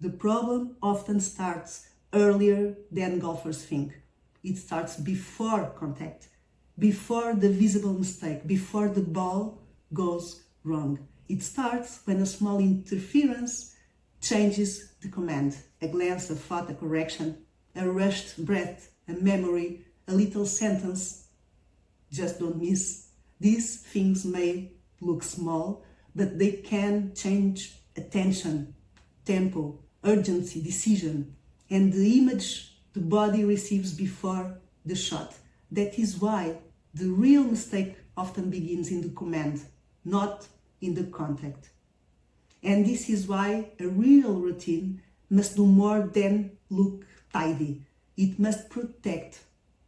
The problem often starts earlier than golfers think. It starts before contact, before the visible mistake, before the ball goes wrong. It starts when a small interference changes the command. A glance, a thought, a correction, a rushed breath, a memory, a little sentence. Just don't miss. These things may look small, but they can change attention, tempo, urgency, decision, and the image the body receives before the shot. That is why the real mistake often begins in the command, not in the contact. And this is why a real routine must do more than look tidy. It must protect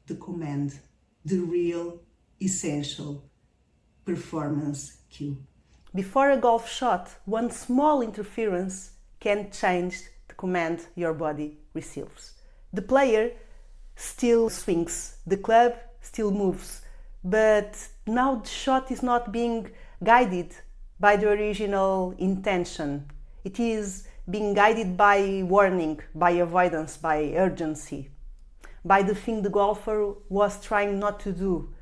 the command, the real, essential performance cue. Before a golf shot, one small interference can change the command your body receives. The player still swings, the club still moves, but now the shot is not being guided by the original intention. It is being guided by warning, by avoidance, by urgency, by the thing the golfer was trying not to do.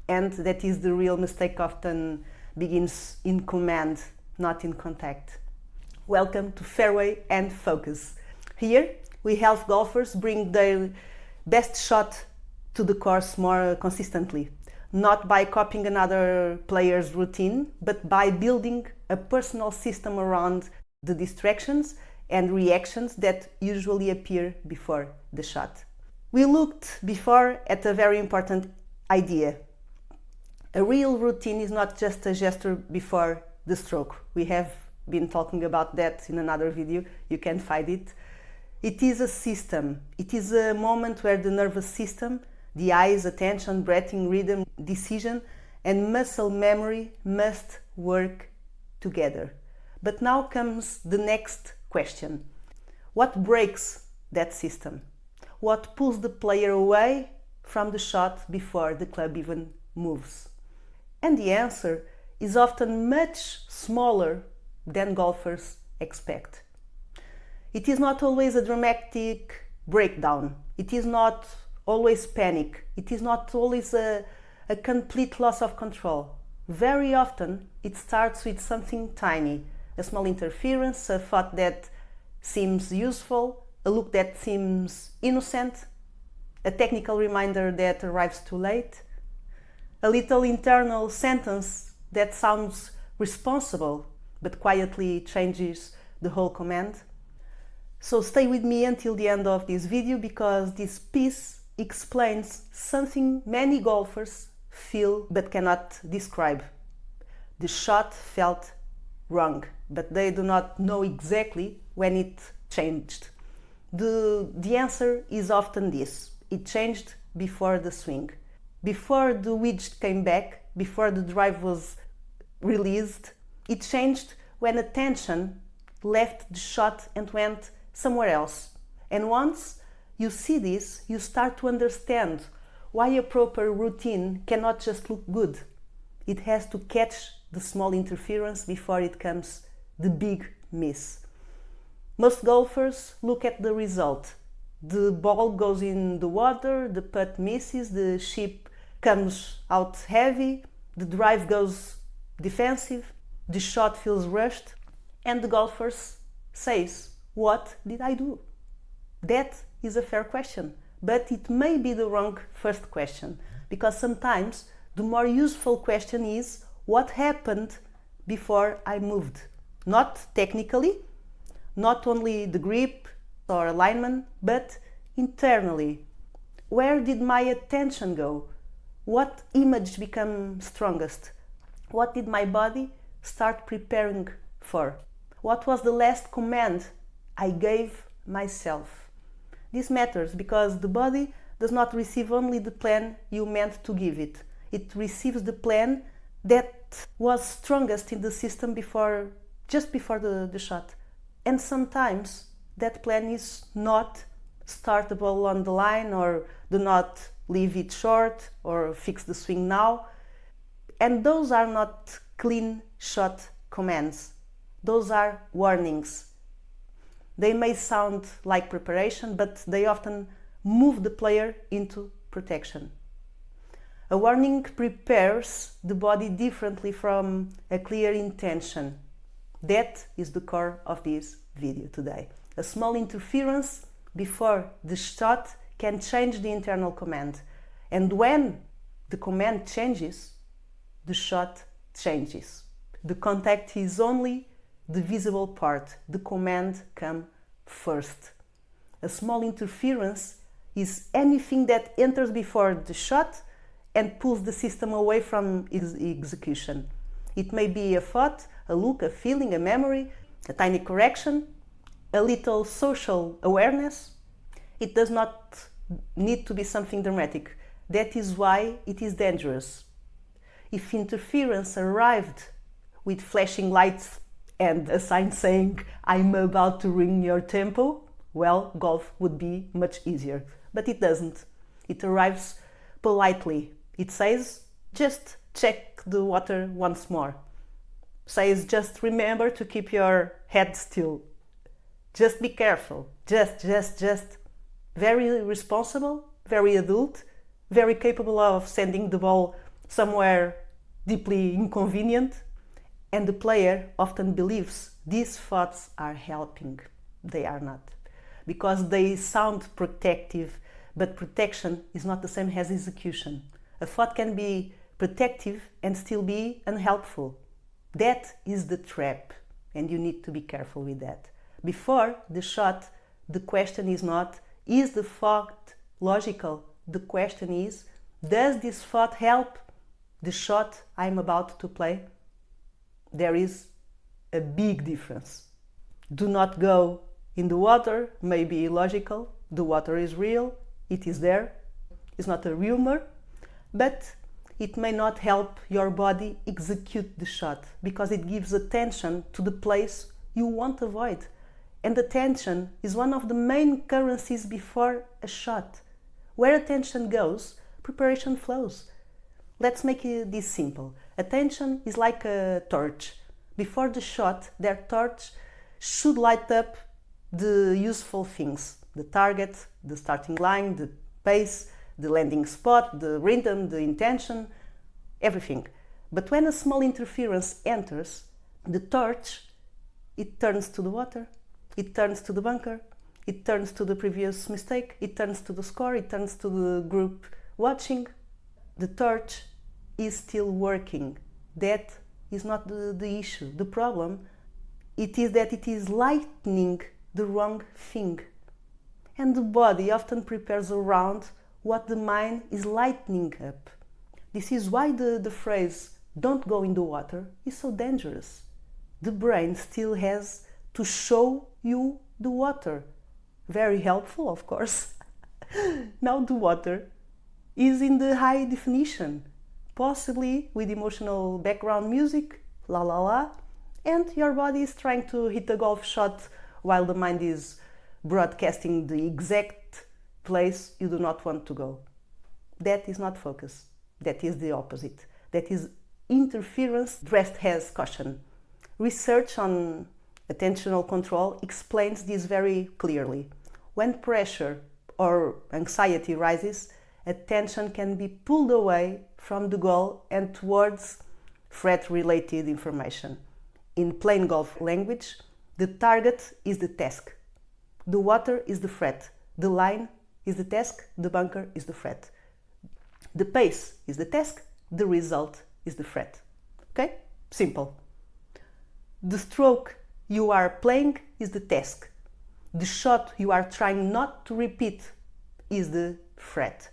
And that is the real mistake, often begins in command, not in contact. Welcome to Fairway and Focus. Here we help golfers bring their best shot to the course more consistently, not by copying another player's routine, but by building a personal system around the distractions and reactions that usually appear before the shot. We looked before at a very important idea. A real routine is not just a gesture before the stroke. We have been talking about that in another video, you can find it. It is a system. It is a moment where the nervous system, the eyes, attention, breathing, rhythm, decision, and muscle memory must work together. But now comes the next question. What breaks that system? What pulls the player away from the shot before the club even moves? And the answer is often much smaller than golfers expect. It is not always a dramatic breakdown. It is not always panic. It is not always a complete loss of control. Very often it starts with something tiny, a small interference, a thought that seems useful, a look that seems innocent, a technical reminder that arrives too late, a little internal sentence that sounds responsible but quietly changes the whole command. So stay with me until the end of this video, because this piece explains something many golfers feel but cannot describe. The shot felt wrong, but they do not know exactly when it changed. The answer is often this: it changed before the swing. Before the wedge came back, before the drive was released, it changed when attention left the shot and went somewhere else. And once you see this, you start to understand why a proper routine cannot just look good. It has to catch the small interference before it comes the big miss. Most golfers look at the result. The ball goes in the water, the putt misses, the chip comes out heavy, the drive goes defensive, the shot feels rushed, and the golfer says, "What did I do?" That is a fair question, but it may be the wrong first question, because sometimes the more useful question is, what happened before I moved? Not technically, not only the grip or alignment, but internally. Where did my attention go? What image became strongest? What did my body start preparing for? What was the last command I gave myself? This matters because the body does not receive only the plan you meant to give it. It receives the plan that was strongest in the system just before the shot. And sometimes that plan is not startable on the line, or do not leave it short, or fix the swing now. And those are not clean shot commands. Those are warnings. They may sound like preparation, but they often move the player into protection. A warning prepares the body differently from a clear intention. That is the core of this video today. A small interference before the shot can change the internal command. And when the command changes, the shot changes. The contact is only the visible part. The command comes first. A small interference is anything that enters before the shot and pulls the system away from its execution. It may be a thought, a look, a feeling, a memory, a tiny correction, a little social awareness. It does not need to be something dramatic. That is why it is dangerous. If interference arrived with flashing lights and a sign saying, "I'm about to ruin your tempo," well, golf would be much easier. But it doesn't. It arrives politely. It says, "Just check the water once more." Says, "Just remember to keep your head still. Just be careful. Just. Very responsible, very adult, very capable of sending the ball somewhere deeply inconvenient." And the player often believes these thoughts are helping. They are not. Because they sound protective, but protection is not the same as execution. A thought can be protective and still be unhelpful. That is the trap, and you need to be careful with that. Before the shot, the question is not, is the thought logical? The question is, does this thought help the shot I'm about to play? There is a big difference. Do not go in the water may be illogical. The water is real. It is there. It's not a rumor. But it may not help your body execute the shot because it gives attention to the place you want to avoid. And attention is one of the main currencies before a shot. Where attention goes, preparation flows. Let's make this simple. Attention is like a torch. Before the shot, their torch should light up the useful things. The target, the starting line, the pace, the landing spot, the rhythm, the intention, everything. But when a small interference enters, the torch, it turns to the water, it turns to the bunker, it turns to the previous mistake, it turns to the score, it turns to the group watching. The torch is still working. That is not the issue. The problem, it is that it is lightening the wrong thing. And the body often prepares around what the mind is lightening up. This is why the phrase, "don't go in the water," is so dangerous. The brain still has to show you the water. Very helpful, of course. Now the water is in the high definition, possibly with emotional background music, la la la, and your body is trying to hit a golf shot while the mind is broadcasting the exact place you do not want to go. That is not focus. That is the opposite. That is interference dressed as caution. Research on attentional control explains this very clearly. When pressure or anxiety rises, attention can be pulled away from the goal and towards threat-related information. In plain golf language, the target is the task. The water is the threat. The line is the task. The bunker is the threat. The pace is the task. The result is the threat. Okay? Simple. The stroke you are playing is the task. The shot you are trying not to repeat is the threat.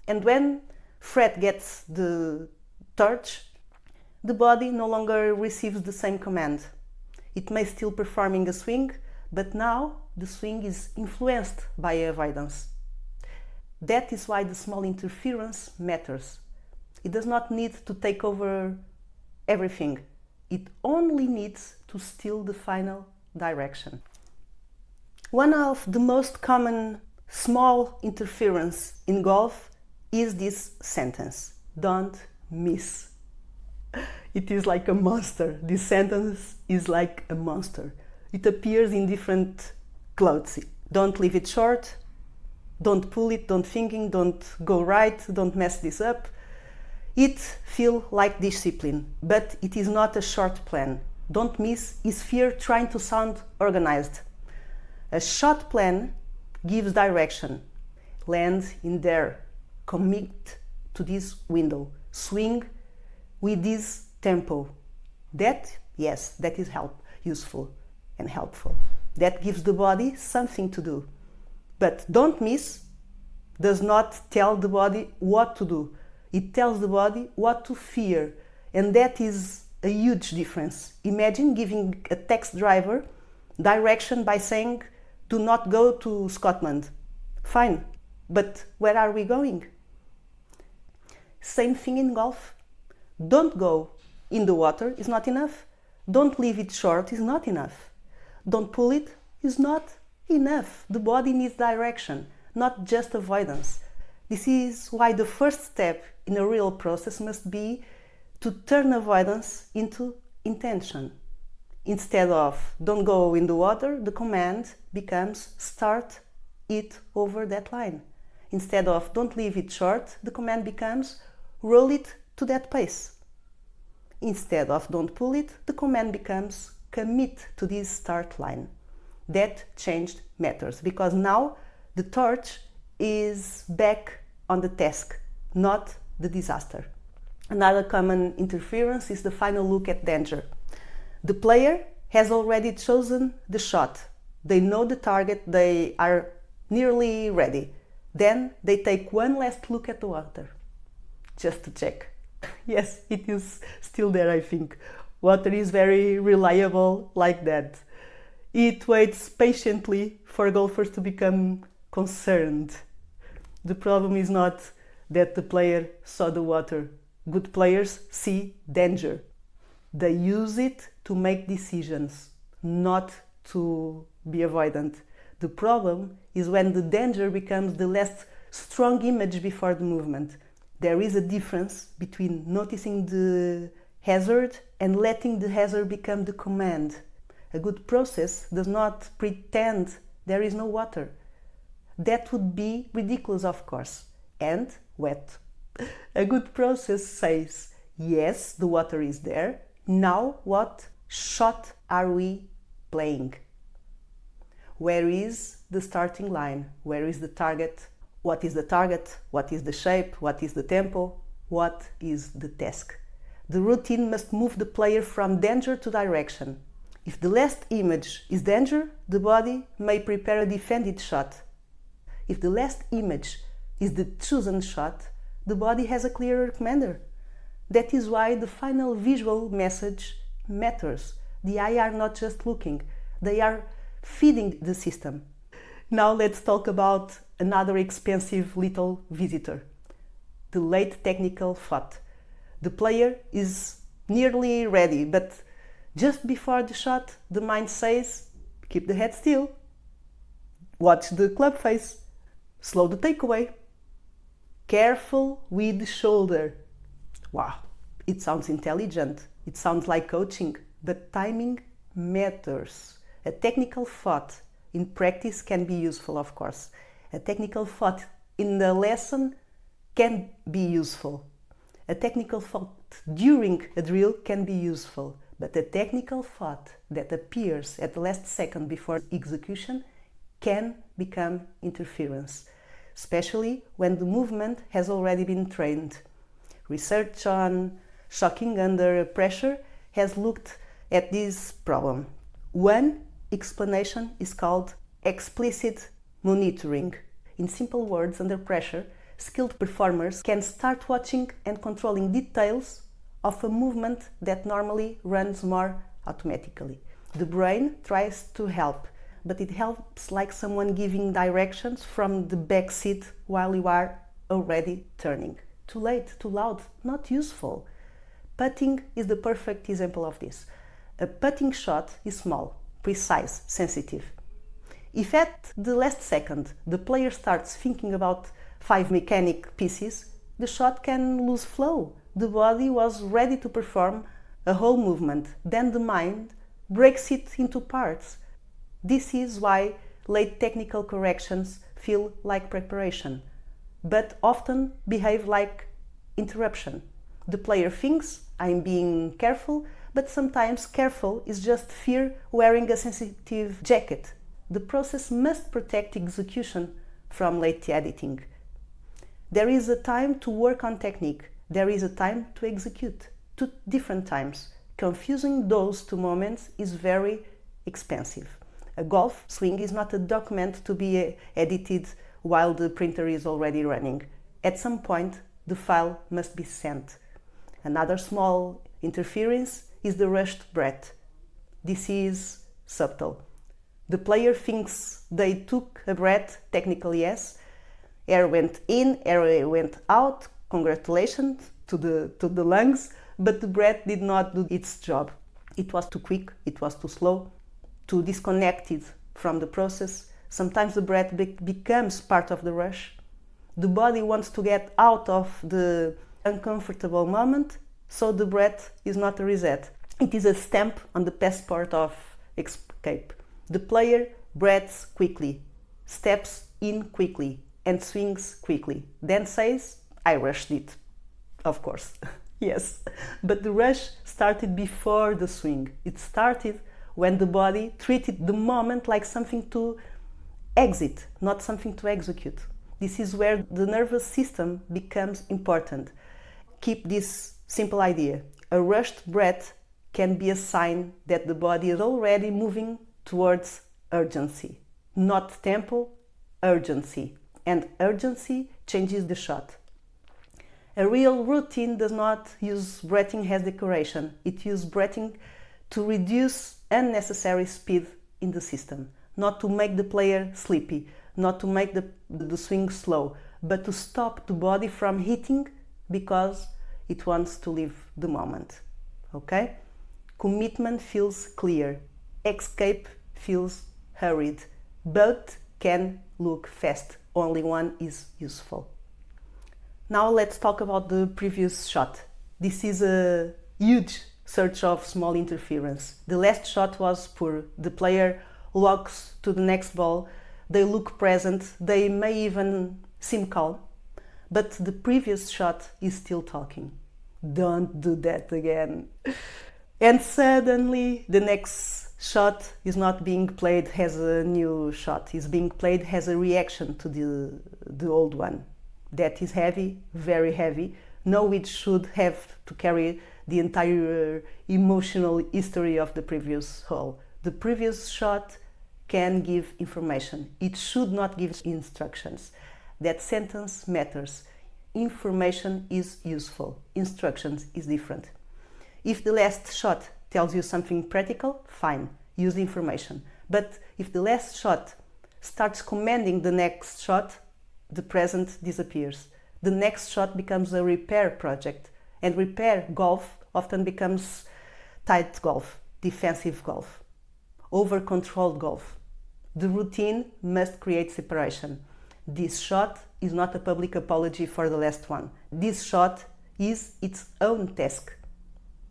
And when threat gets the torch, the body no longer receives the same command. It may still performing a swing, but now the swing is influenced by avoidance. That is why the small interference matters. It does not need to take over everything. It only needs to steal the final direction. One of the most common small interference in golf is this sentence: "Don't miss." It is like a monster. This sentence is like a monster. It appears in different clothes. Don't leave it short, don't pull it, don't thinking, don't go right, don't mess this up. It feels like discipline, but it is not a short plan. Don't miss is fear trying to sound organized. A short plan gives direction. Land in there. Commit to this window. Swing with this tempo. That, yes, that is useful and helpful. That gives the body something to do. But don't miss does not tell the body what to do. It tells the body what to fear. And that is a huge difference. Imagine giving a taxi driver direction by saying, do not go to Scotland. Fine, but where are we going? Same thing in golf. Don't go in the water is not enough. Don't leave it short is not enough. Don't pull it is not enough. The body needs direction, not just avoidance. This is why the first step in a real process must be to turn avoidance into intention. Instead of don't go in the water, the command becomes start it over that line. Instead of don't leave it short, the command becomes roll it to that pace. Instead of don't pull it, the command becomes commit to this start line. That changed matters because now the torch is back on the task, not the disaster. Another common interference is the final look at danger. The player has already chosen the shot. They know the target, they are nearly ready. Then they take one last look at the water, just to check. Yes, it is still there, I think. Water is very reliable like that. It waits patiently for golfers to become concerned. The problem is not that the player saw the water. Good players see danger. They use it to make decisions, not to be avoidant. The problem is when the danger becomes the last strong image before the movement. There is a difference between noticing the hazard and letting the hazard become the command. A good process does not pretend there is no water. That would be ridiculous, of course, and wet. A good process says, yes, the water is there. Now what shot are we playing? Where is the starting line? Where is the target? What is the target? What is the shape? What is the tempo? What is the task? The routine must move the player from danger to direction. If the last image is danger, the body may prepare a defended shot. If the last image is the chosen shot, the body has a clearer commander. That is why the final visual message matters. The eye are not just looking, they are feeding the system. Now let's talk about another expensive little visitor, the late technical thought. The player is nearly ready, but just before the shot, the mind says, keep the head still, watch the club face, slow the takeaway, careful with the shoulder. Wow, it sounds intelligent, it sounds like coaching, but timing matters. A technical thought in practice can be useful, of course. A technical thought in the lesson can be useful. A technical thought during a drill can be useful, but a technical thought that appears at the last second before execution can become interference, especially when the movement has already been trained. Research on shocking under pressure has looked at this problem. One explanation is called explicit monitoring. In simple words, under pressure, skilled performers can start watching and controlling details of a movement that normally runs more automatically. The brain tries to help, but it helps like someone giving directions from the back seat while you are already turning. Too late, too loud, not useful. Putting is the perfect example of this. A putting shot is small, precise, sensitive. If at the last second the player starts thinking about 5 mechanic pieces, the shot can lose flow. The body was ready to perform a whole movement, then the mind breaks it into parts. This is why late technical corrections feel like preparation, but often behave like interruption. The player thinks, I'm being careful, but sometimes careful is just fear wearing a sensitive jacket. The process must protect execution from late editing. There is a time to work on technique. There is a time to execute. 2 different times. Confusing those 2 moments is very expensive. A golf swing is not a document to be edited while the printer is already running. At some point, the file must be sent. Another small interference is the rushed breath. This is subtle. The player thinks they took a breath, technically yes. Air went in, air went out, congratulations to the lungs, but the breath did not do its job. It was too quick, it was too slow, too disconnected from the process. Sometimes the breath becomes part of the rush. The body wants to get out of the uncomfortable moment, so the breath is not a reset. It is a stamp on the passport of escape. The player breathes quickly, steps in quickly, and swings quickly. Then says, I rushed it. Of course, yes. But the rush started before the swing. It started when the body treated the moment like something to exit, not something to execute. This is where the nervous system becomes important. Keep this simple idea. A rushed breath can be a sign that the body is already moving towards urgency. Not tempo, urgency. And urgency changes the shot. A real routine does not use breathing as decoration. It uses breathing to reduce unnecessary speed in the system. Not to make the player sleepy, not to make the swing slow, but to stop the body from hitting because it wants to live the moment. Okay? Commitment feels clear. Escape feels hurried. Both can look fast. Only one is useful. Now let's talk about the previous shot. This is a huge search of small interference. The last shot was poor. The player walks to the next ball. They look present. They may even seem calm. But the previous shot is still talking. Don't do that again. And suddenly the next shot is not being played as a new shot. It's being played as a reaction to the old one. That is heavy, very heavy. No, it should have to carry the entire emotional history of the previous hole. The previous shot can give information. It should not give instructions. That sentence matters. Information is useful. Instructions is different. If the last shot tells you something practical, fine, use the information. But if the last shot starts commanding the next shot, the present disappears. The next shot becomes a repair project, and repair golf often becomes tight golf, defensive golf, over-controlled golf. The routine must create separation. This shot is not a public apology for the last one. This shot is its own task.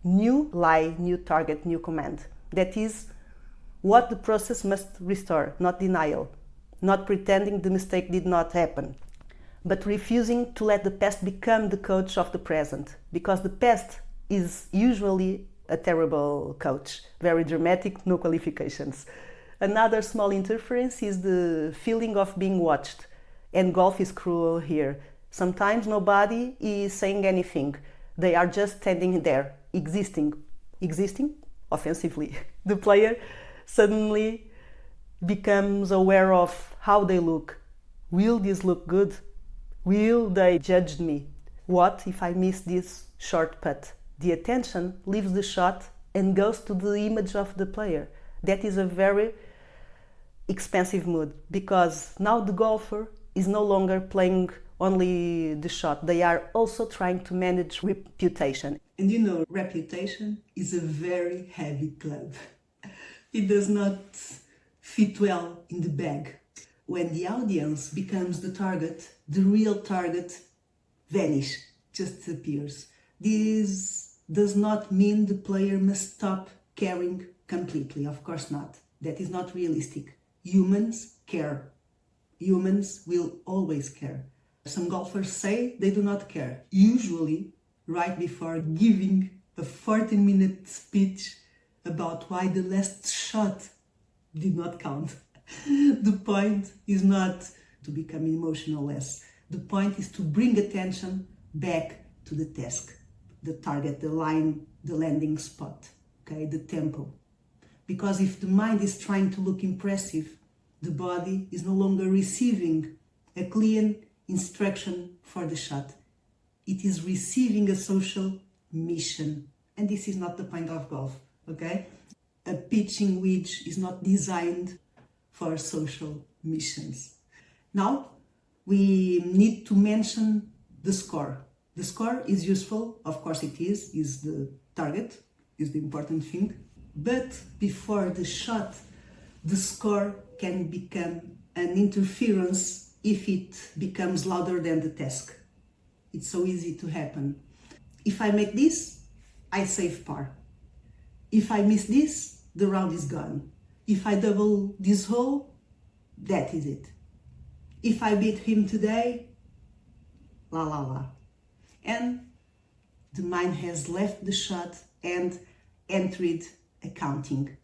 New lie, new target, new command. That is what the process must restore, not denial. Not pretending the mistake did not happen, but refusing to let the past become the coach of the present, because the past is usually a terrible coach, very dramatic, no qualifications. Another small interference is the feeling of being watched, and golf is cruel here. Sometimes nobody is saying anything. They are just standing there, existing offensively. The player suddenly becomes aware of how they look. Will this look good? Will they judge me? What if I miss this short putt? The attention leaves the shot and goes to the image of the player. That is a very expensive mood, because now the golfer is no longer playing only the shot. They are also trying to manage reputation. And you know, reputation is a very heavy club. It does not fit well in the bag. When the audience becomes the target, the real target vanishes, just appears. This does not mean the player must stop caring completely, of course not. That is not realistic. Humans care. Humans will always care. Some golfers say they do not care. Usually, right before giving a 14-minute speech about why the last shot did not count. The point is not to become emotional less. The point is to bring attention back to the task, the target, the line, the landing spot, okay, the tempo. Because if the mind is trying to look impressive, the body is no longer receiving a clean instruction for the shot. It is receiving a social mission. And this is not the point of golf, okay? A pitching wedge is not designed for social missions. Now, we need to mention the score. The score is useful, of course it is the target, is the important thing. But before the shot, the score can become an interference if it becomes louder than the task. It's so easy to happen. If I make this, I save par. If I miss this, the round is gone. If I double this hole, that is it. If I beat him today, la la la. And the mind has left the shot and entered accounting.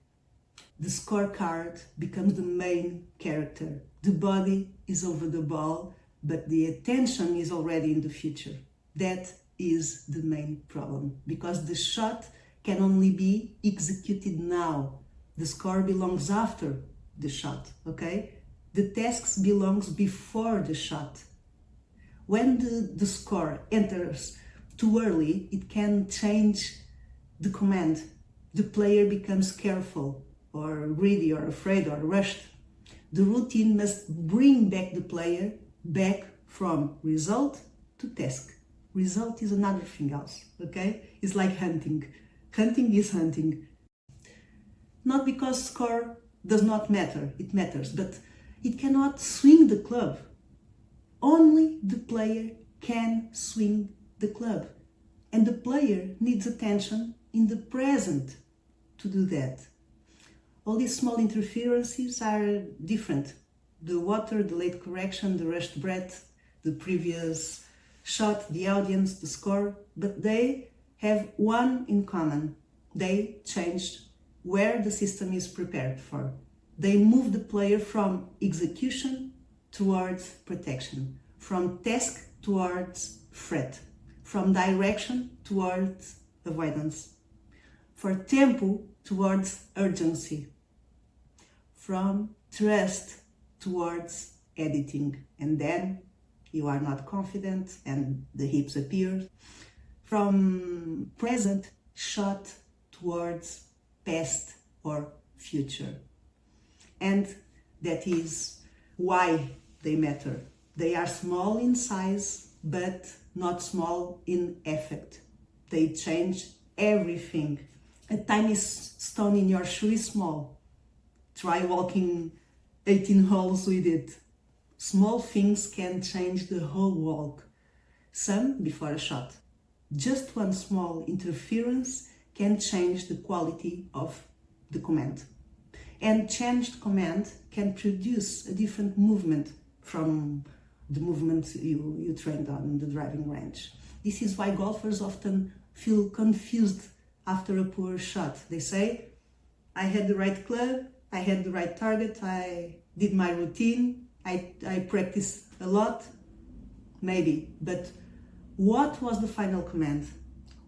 The scorecard becomes the main character. The body is over the ball, but the attention is already in the future. That is the main problem, because the shot can only be executed now. The score belongs after the shot, okay? The tasks belongs before the shot. When the score enters too early, it can change the command. The player becomes careful or greedy or afraid or rushed. The routine must bring back the player back from result to task. Result is another thing else, okay? It's like hunting. Hunting is hunting. Not because score does not matter, it matters, but it cannot swing the club. Only the player can swing the club. And the player needs attention in the present to do that. All these small interferences are different. The water, the late correction, the rushed breath, the previous shot, the audience, the score, but they have one in common. They changed where the system is prepared for. They move the player from execution towards protection, from task towards threat, from direction towards avoidance, for tempo towards urgency, from trust towards editing, and then you are not confident and the hips appear, from present shot towards past or future. And that is why they matter. They are small in size, but not small in effect. They change everything. A tiny stone in your shoe is small. Try walking 18 holes with it. Small things can change the whole walk. Some before a shot. Just one small interference can change the quality of the command. And changed command can produce a different movement from the movement you trained on the driving range. This is why golfers often feel confused after a poor shot. They say, I had the right club, I had the right target, I did my routine, I practiced a lot, maybe, but what was the final command?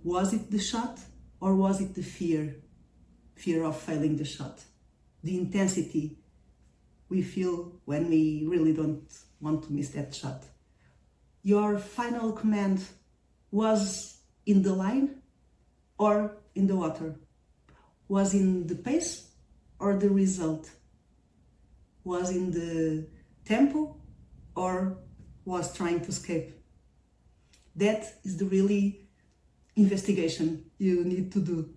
Was it the shot or was it the fear? Fear of failing the shot. The intensity we feel when we really don't want to miss that shot. Your final command was in the line or in the water? Was in the pace or the result? Was in the tempo or was trying to escape? That is the really investigation you need to do.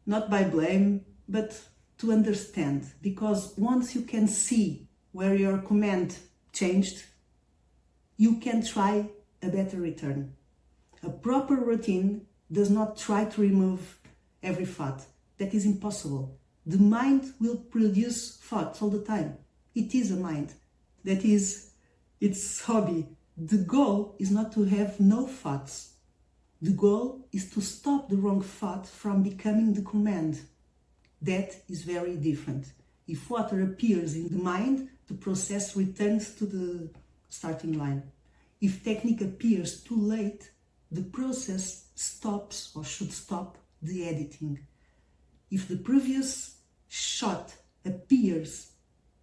Not by blame, but to understand, because once you can see where your command changed, you can try a better return. A proper routine does not try to remove every thought. That is impossible. The mind will produce thoughts all the time. It is a mind. That is its hobby. The goal is not to have no thoughts. The goal is to stop the wrong thought from becoming the command. That is very different. If water appears in the mind, the process returns to the starting line. If technique appears too late, the process stops or should stop the editing. If the previous shot appears,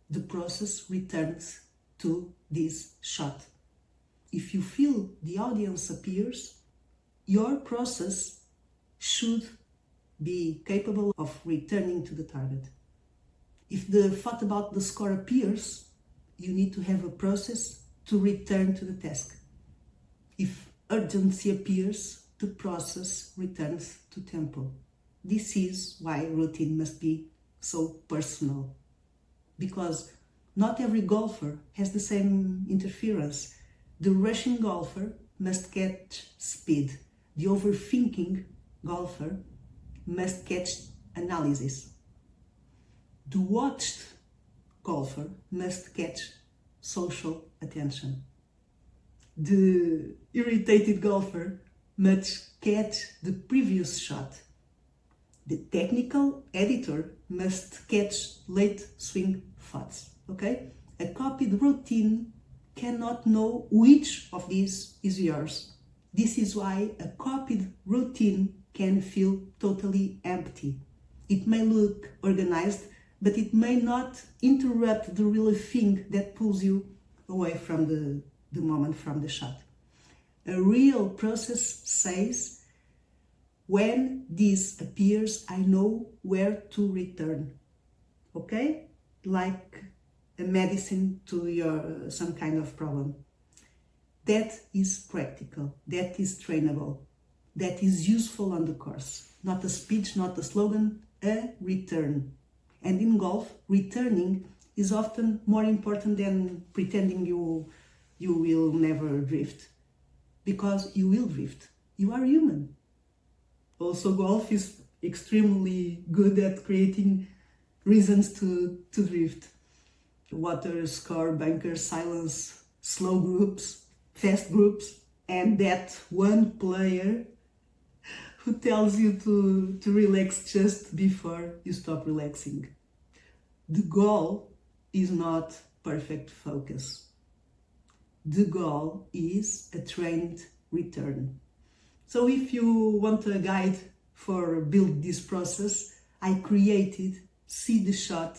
the process returns to this shot. If you feel the audience appears, your process should be capable of returning to the target. If the thought about the score appears, you need to have a process to return to the task. If urgency appears, the process returns to tempo. This is why routine must be so personal, because not every golfer has the same interference. The rushing golfer must catch speed. The overthinking golfer must catch analysis. The watched golfer must catch social attention. The irritated golfer must catch the previous shot. The technical editor must catch late swing thoughts. Okay? A copied routine cannot know which of these is yours. This is why a copied routine can feel totally empty. It may look organized, but it may not interrupt the real thing that pulls you away from the moment, from the shot. A real process says, when this appears, I know where to return. Okay? Like a medicine to your some kind of problem. That is practical, that is trainable, that is useful on the course. Not a speech, not a slogan, a return. And in golf, returning is often more important than pretending you will never drift. Because you will drift. You are human. Also, golf is extremely good at creating reasons to drift. Water, score, bunker, silence, slow groups, fast groups, and that one player who tells you to relax just before you stop relaxing. The goal is not perfect focus. The goal is a trained return. So if you want a guide for build this process, I created See the Shot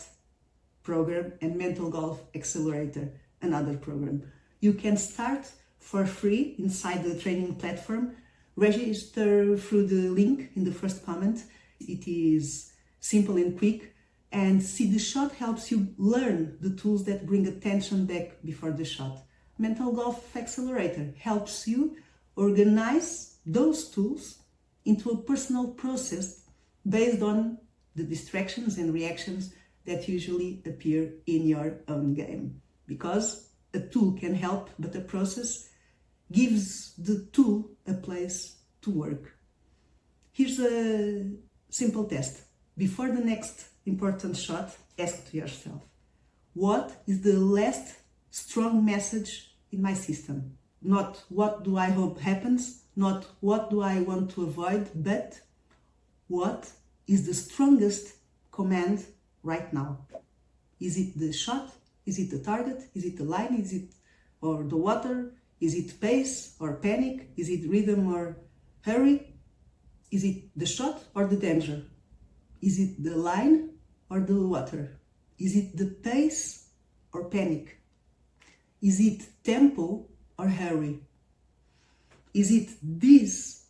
program and Mental Golf Accelerator, another program. You can start for free inside the training platform. Register through the link in the first comment. It is simple and quick, and See the Shot helps you learn the tools that bring attention back before the shot. Mental Golf Accelerator helps you organize those tools into a personal process based on the distractions and reactions that usually appear in your own game. Because a tool can help, but a process gives the tool a place to work. Here's a simple test. Before the next important shot, ask to yourself, what is the last strong message in my system? Not what do I hope happens, not what do I want to avoid, but what is the strongest command right now? Is it the shot? Is it the target? Is it the line? Is it or the water? Is it pace or panic? Is it rhythm or hurry? Is it the shot or the danger? Is it the line or the water? Is it the pace or panic? Is it tempo or hurry? Is it this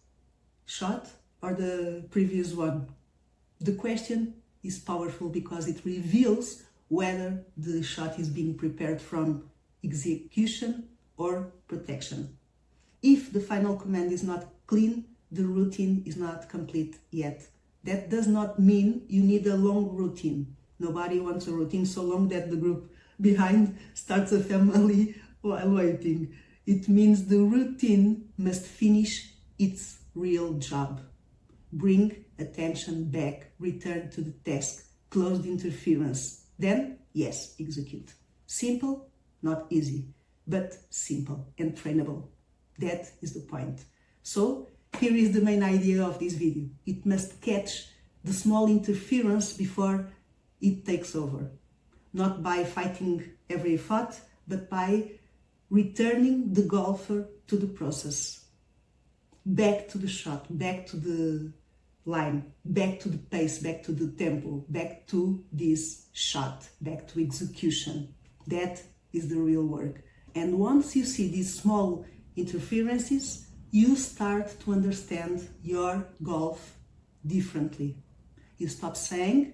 shot or the previous one? The question is powerful because it reveals whether the shot is being prepared from execution or protection. If the final command is not clean, the routine is not complete yet. That does not mean you need a long routine. Nobody wants a routine so long that the group behind starts a family while waiting. It means the routine must finish its real job. Bring attention back, return to the task, close the interference. Then, yes, execute. Simple, not easy, but simple and trainable. That is the point. So here is the main idea of this video. It must catch the small interference before it takes over. Not by fighting every thought, but by returning the golfer to the process. Back to the shot, back to the line, back to the pace, back to the tempo, back to this shot, back to execution. That is the real work. And once you see these small interferences, you start to understand your golf differently. You stop saying,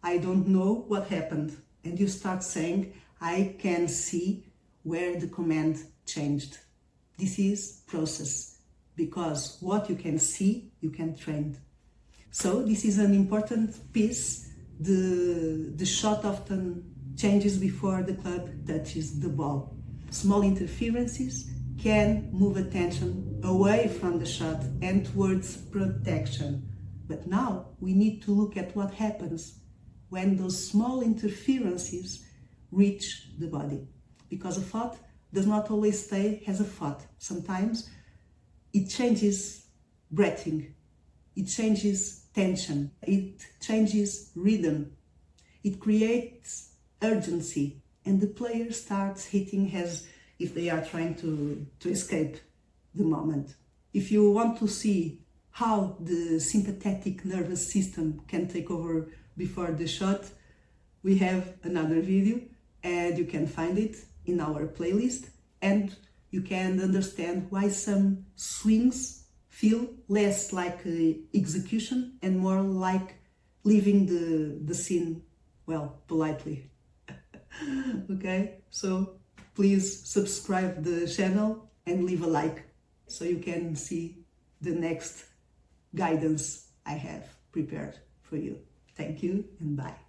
I don't know what happened. And you start saying, I can see where the command changed. This is process, because what you can see, you can train. So this is an important piece. The shot often changes before the club touches the ball. Small interferences can move attention away from the shot and towards protection. But now we need to look at what happens when those small interferences reach the body. Because a thought does not always stay as a thought. Sometimes it changes breathing, it changes tension, it changes rhythm, it creates urgency, and the player starts hitting as if they are trying to escape the moment. If you want to see how the sympathetic nervous system can take over before the shot, we have another video and you can find it in our playlist, and you can understand why some swings feel less like execution and more like leaving the scene, well, politely. Okay, so please subscribe the channel and leave a like so you can see the next guidance I have prepared for you. Thank you and bye.